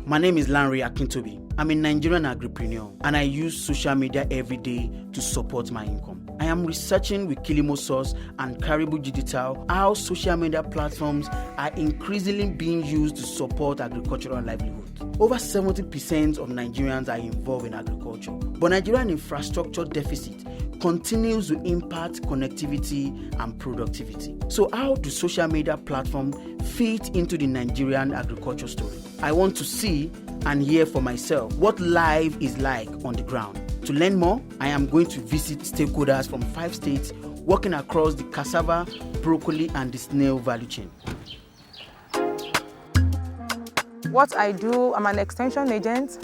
My name is Lanre Akintobi. I'm a Nigerian agripreneur and I use social media every day to support my income. I am researching with Kilimo Source and Caribou Digital how social media platforms are increasingly being used to support agricultural livelihood. Over 70% of Nigerians are involved in agriculture, but Nigerian infrastructure deficit continues to impact connectivity and productivity. So how do social media platforms fit into the Nigerian agriculture story? I want to see and hear for myself what life is like on the ground. To learn more, I am going to visit stakeholders from 5 states working across the cassava, broccoli, and the snail value chain. What I do, I'm an extension agent,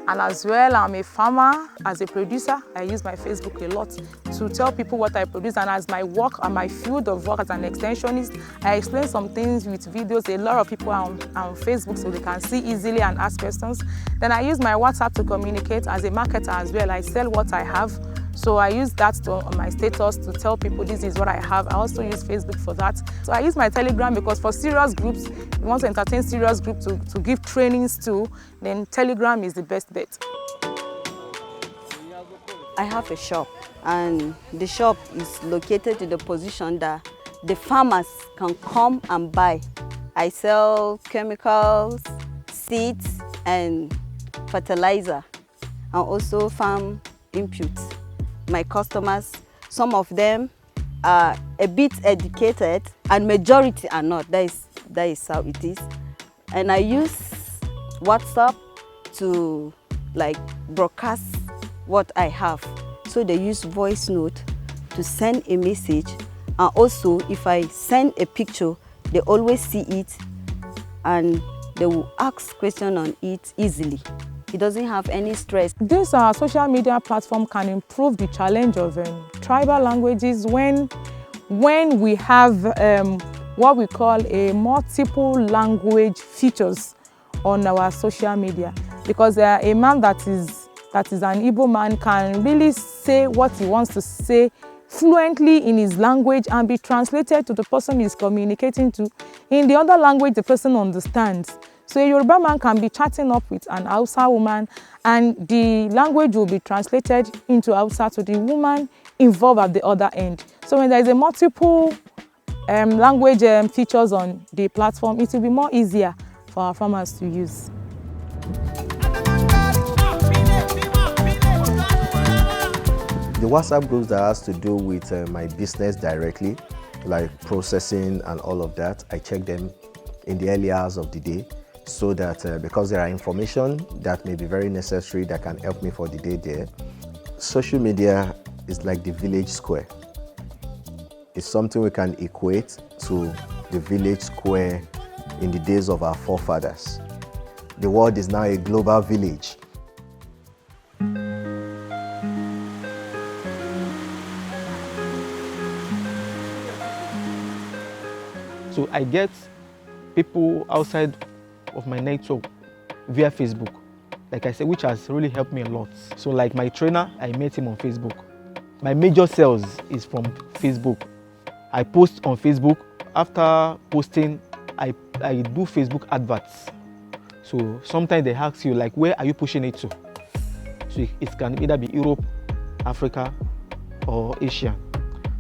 and as well I'm a farmer. As a producer, I use my Facebook a lot to tell people what I produce, and as my work and my field of work as an extensionist, I explain some things with videos. A lot of people are on Facebook so they can see easily and ask questions. Then I use my WhatsApp to communicate. As a marketer as well, I sell what I have. So I use that on my status to tell people this is what I have. I also use Facebook for that. So I use my Telegram because for serious groups, if you want to entertain serious groups to give trainings to, then Telegram is the best bet. I have a shop, and the shop is located in the position that the farmers can come and buy. I sell chemicals, seeds, and fertilizer, and also farm inputs. My customers, some of them are a bit educated and majority are not. That is how it is. And I use WhatsApp to broadcast what I have. So they use voice note to send a message, and also if I send a picture, they always see it and they will ask questions on it easily. It doesn't have any stress. This social media platform can improve the challenge of tribal languages when we have what we call a multiple language features on our social media. Because a man that is an Igbo man can really say what he wants to say fluently in his language and be translated to the person he's communicating to in the other language the person understands. So a Yoruba man can be chatting up with an Hausa woman and the language will be translated into Hausa to the woman involved at the other end. So when there is a multiple language features on the platform, it will be more easier for our farmers to use. The WhatsApp groups that has to do with my business directly, like processing and all of that, I check them in the early hours of the day, so that because there are information that may be very necessary that can help me for the day there. Social media is like the village square. It's something we can equate to the village square in the days of our forefathers. The world is now a global village. So I get people outside of my network via Facebook, like I said, which has really helped me a lot. So like my trainer, I met him on Facebook. My major sales is from Facebook. I post on Facebook. After posting, I do Facebook adverts. So sometimes they ask you like, where are you pushing it to? So it can either be Europe, Africa, or Asia.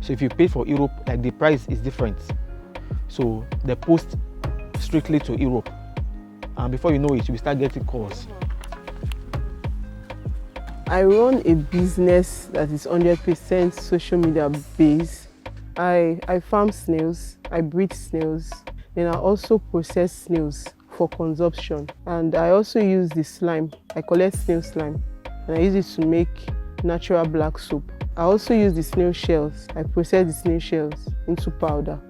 So if you pay for Europe, like the price is different. So they post strictly to Europe. And before you know it, you will start getting calls. I run a business that is 100% social media based. I farm snails, I breed snails, then I also process snails for consumption. And I also use the slime. I collect snail slime and I use it to make natural black soap. I also use the snail shells. I process the snail shells into powder.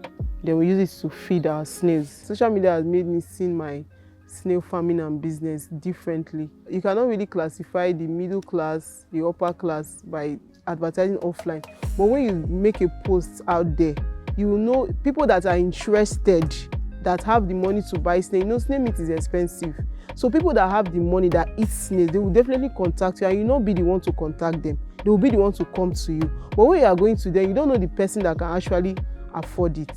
Then we use it to feed our snails. Social media has made me see my snail farming and business differently. You cannot really classify the middle class, the upper class by advertising offline. But when you make a post out there, you will know people that are interested, that have the money to buy snail. You know, snail meat is expensive. So people that have the money that eat snails, they will definitely contact you, and you will not be the one to contact them. They will be the one to come to you. But when you are going to them, you don't know the person that can actually afford it.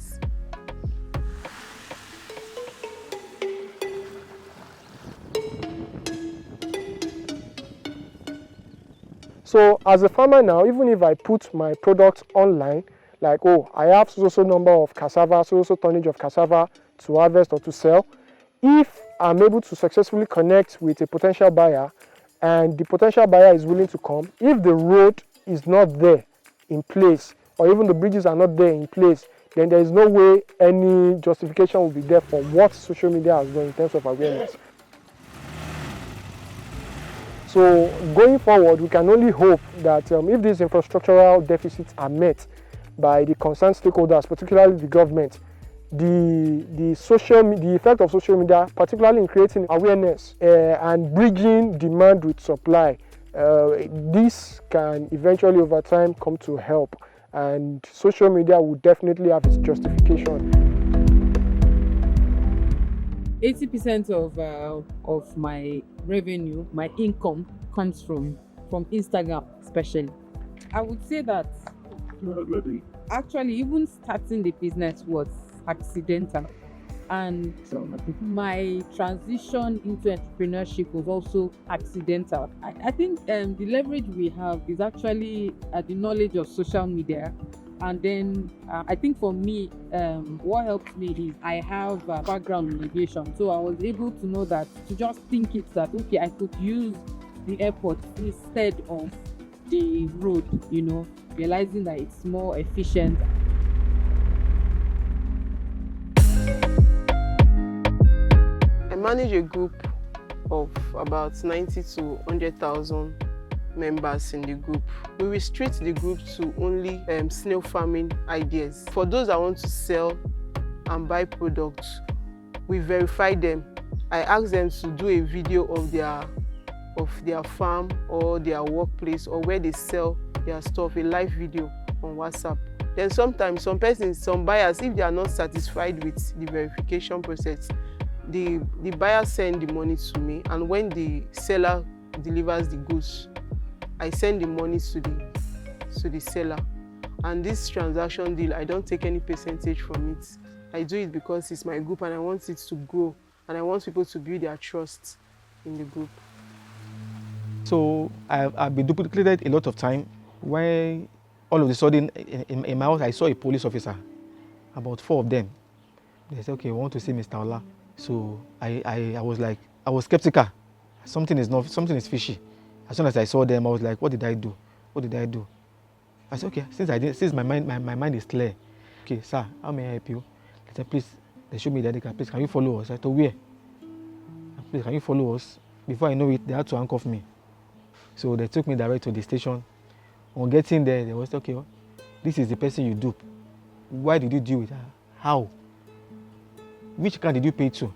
So as a farmer now, even if I put my products online, like, oh, I have so number of cassava, so tonnage of cassava to harvest or to sell, if I'm able to successfully connect with a potential buyer and the potential buyer is willing to come, if the road is not there in place, or even the bridges are not there in place, then there is no way any justification will be there for what social media has done in terms of awareness. So going forward, we can only hope that if these infrastructural deficits are met by the concerned stakeholders, particularly the government, the effect of social media, particularly in creating awareness and bridging demand with supply, this can eventually over time come to help, and social media will definitely have its justification. 80% of my revenue, my income, comes from Instagram especially. I would say that actually even starting the business was accidental, and my transition into entrepreneurship was also accidental. I think the leverage we have is actually the knowledge of social media. And then I think for me, what helped me is I have a background in aviation. So I was able to know that, to just think it that, okay, I could use the airport instead of the road, realizing that it's more efficient. I manage a group of about 90 to 100,000 members in the group. We restrict the group to only snail farming ideas. For those that want to sell and buy products, we verify them. I ask them to do a video of their farm or their workplace or where they sell their stuff, a live video on WhatsApp. Then sometimes some buyers, if they are not satisfied with the verification process, the buyer send the money to me, and when the seller delivers the goods, I send the money to the seller. And this transaction deal, I don't take any percentage from it. I do it because it's my group and I want it to grow, and I want people to build their trust in the group. So I've been duplicated a lot of time where all of a sudden in my house I saw a police officer, about 4 of them. They said, okay, we want to see Mr. Ola. So I was skeptical. Something is fishy. As soon as I saw them, I was like, what did I do? What did I do? I said, okay, since my mind is clear. Okay, sir, how may I help you? They said, please, they showed me the ID card. Please, can you follow us? I told, where? Please, can you follow us? Before I know it, they had to handcuff me. So they took me direct to the station. On getting there, they was, okay, this is the person you dupe. Why did you deal with her? How? Which car did you pay to?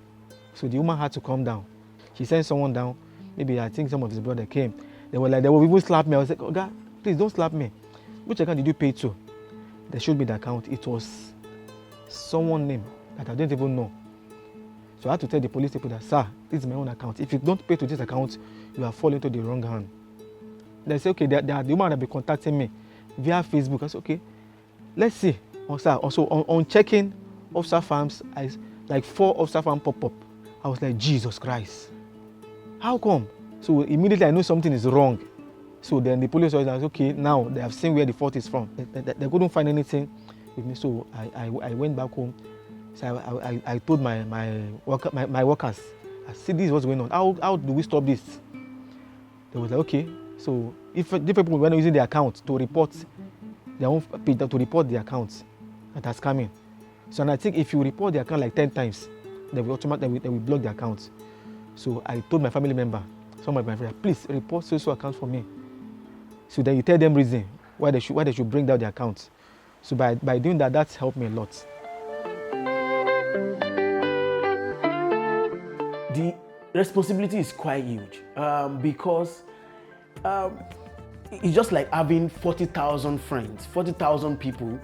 So the woman had to come down. She sent someone down. Maybe I think some of his brother came. They were even slap me. I was like, oh God, please don't slap me. Which account did you pay to? They showed me the account. It was someone's name that I didn't even know. So I had to tell the police people that, sir, this is my own account. If you don't pay to this account, you are falling into the wrong hand. They say, okay, the woman that be contacting me via Facebook. I said, okay, let's see. Also on checking Officer Farms, like 4 Officer Farms pop up. I was like, Jesus Christ. How come? So immediately I knew something is wrong. So then the police was like, okay, now they have seen where the fault is from. They couldn't find anything with me. So I went back home. So I told my workers, I said, this is what's going on. How do we stop this? They was like, okay. So if different people were using the account to report their own page, to report the accounts that are scamming. So and I think if you report the account like 10 times, they will block the accounts. So I told my family member, some of my friends, please report social accounts for me. So then you tell them reason why they should bring down the accounts. So by doing that, that's helped me a lot. The responsibility is quite huge because it's just like having 40,000 friends, 40,000 people,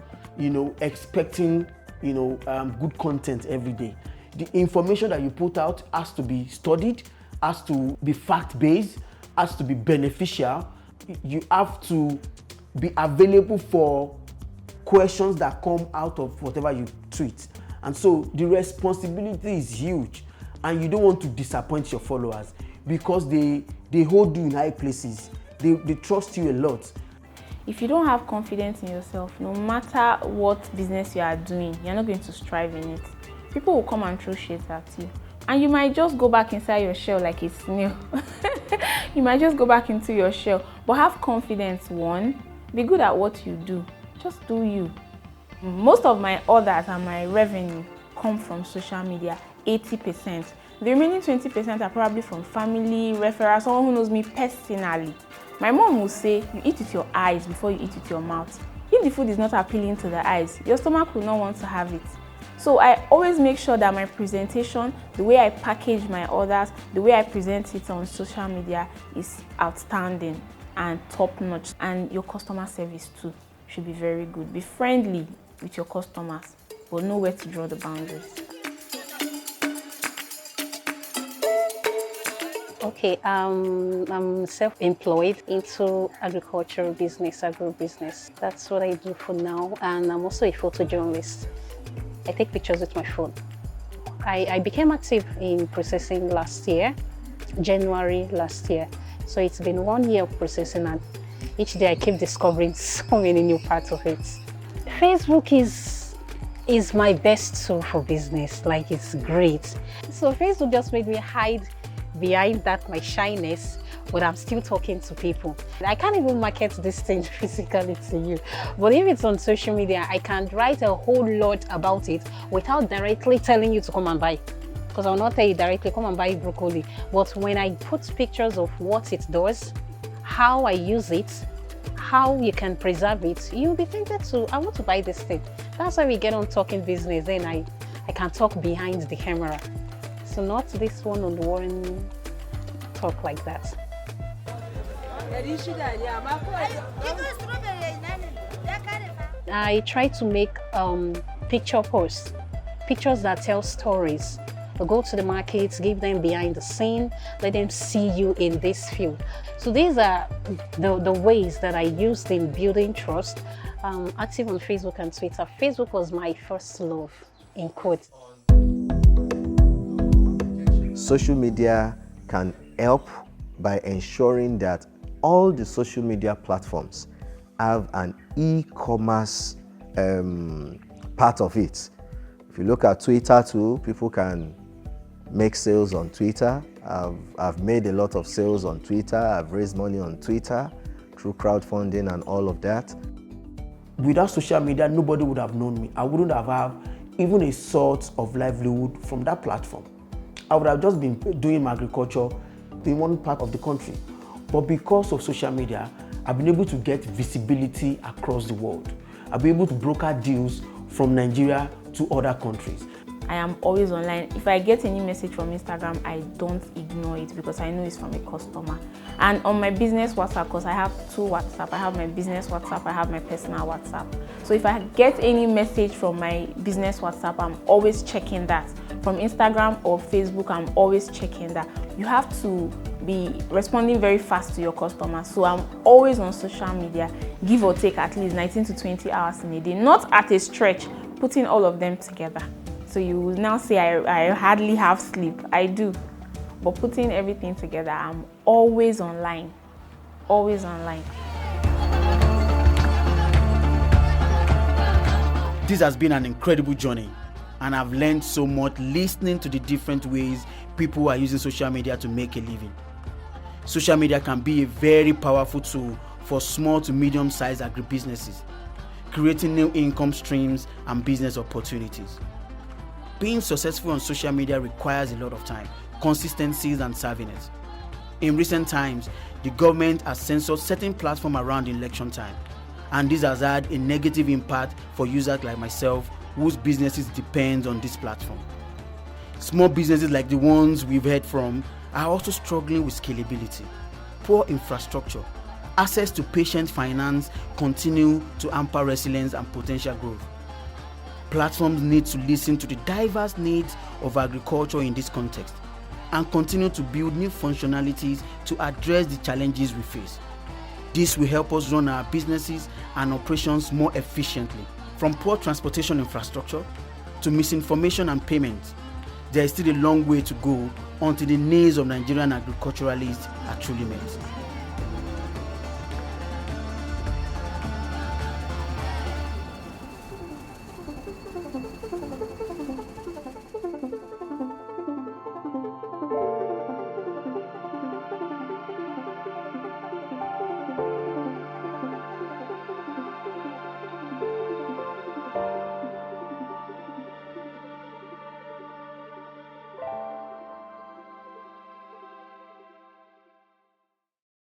expecting, good content every day. The information that you put out has to be studied, has to be fact-based, has to be beneficial. You have to be available for questions that come out of whatever you tweet. And so the responsibility is huge, and you don't want to disappoint your followers because they hold you in high places. They trust you a lot. If you don't have confidence in yourself, no matter what business you are doing, you're not going to strive in it. People will come and throw shit at you. And you might just go back inside your shell like a snail. You might just go back into your shell. But have confidence, one. Be good at what you do. Just do you. Most of my orders and my revenue come from social media, 80%. The remaining 20% are probably from family, referrals, someone who knows me personally. My mom will say, you eat with your eyes before you eat with your mouth. If the food is not appealing to the eyes, your stomach will not want to have it. So I always make sure that my presentation, the way I package my orders, the way I present it on social media is outstanding and top-notch. And your customer service too should be very good. Be friendly with your customers, but know where to draw the boundaries. Okay, I'm self-employed into agricultural business, agro-business. That's what I do for now, and I'm also a photojournalist. I take pictures with my phone. I became active in processing last year, January last year. So it's been 1 year of processing, and each day I keep discovering so many new parts of it. Facebook is my best tool for business. Like, it's great. So Facebook just made me hide behind that my shyness, but I'm still talking to people. I can't even market this thing physically to you, but if it's on social media, I can write a whole lot about it without directly telling you to come and buy, because I'll not tell you directly come and buy broccoli. But when I put pictures of what it does, how I use it, how you can preserve it, you'll be tempted to, I want to buy this thing. That's why we get on talking business, then I can talk behind the camera. So not this one-on-one talk like that. I try to make picture posts, pictures that tell stories. I go to the markets, give them behind the scene, let them see you in this field. So these are the ways that I used in building trust. Active on Facebook and Twitter. Facebook was my first love, in quotes. Social media can help by ensuring that all the social media platforms have an e-commerce part of it. If you look at Twitter too, people can make sales on Twitter. I've made a lot of sales on Twitter. I've raised money on Twitter through crowdfunding and all of that. Without social media, nobody would have known me. I wouldn't have had even a sort of livelihood from that platform. I would have just been doing my agriculture in one part of the country. But because of social media, I've been able to get visibility across the world. I've been able to broker deals from Nigeria to other countries. I am always online. If I get any message from Instagram, I don't ignore it because I know it's from a customer. And on my business WhatsApp, because I have two WhatsApp, I have my business WhatsApp, I have my personal WhatsApp. So if I get any message from my business WhatsApp, I'm always checking that. From Instagram or Facebook, I'm always checking that. You have to be responding very fast to your customers. So I'm always on social media, give or take at least 19 to 20 hours in a day, not at a stretch, putting all of them together. So you will now say I hardly have sleep. I do. But putting everything together, I'm always online. Always online. This has been an incredible journey, and I've learned so much listening to the different ways people are using social media to make a living. Social media can be a very powerful tool for small to medium-sized agribusinesses, creating new income streams and business opportunities. Being successful on social media requires a lot of time, consistency, and savviness. In recent times, the government has censored certain platforms around election time, and this has had a negative impact for users like myself whose businesses depend on this platform. Small businesses like the ones we've heard from are also struggling with scalability. Poor infrastructure, access to patient finance continue to hamper resilience and potential growth. Platforms need to listen to the diverse needs of agriculture in this context and continue to build new functionalities to address the challenges we face. This will help us run our businesses and operations more efficiently. From poor transportation infrastructure to misinformation and payments, there is still a long way to go until the needs of Nigerian agriculturalists are truly met.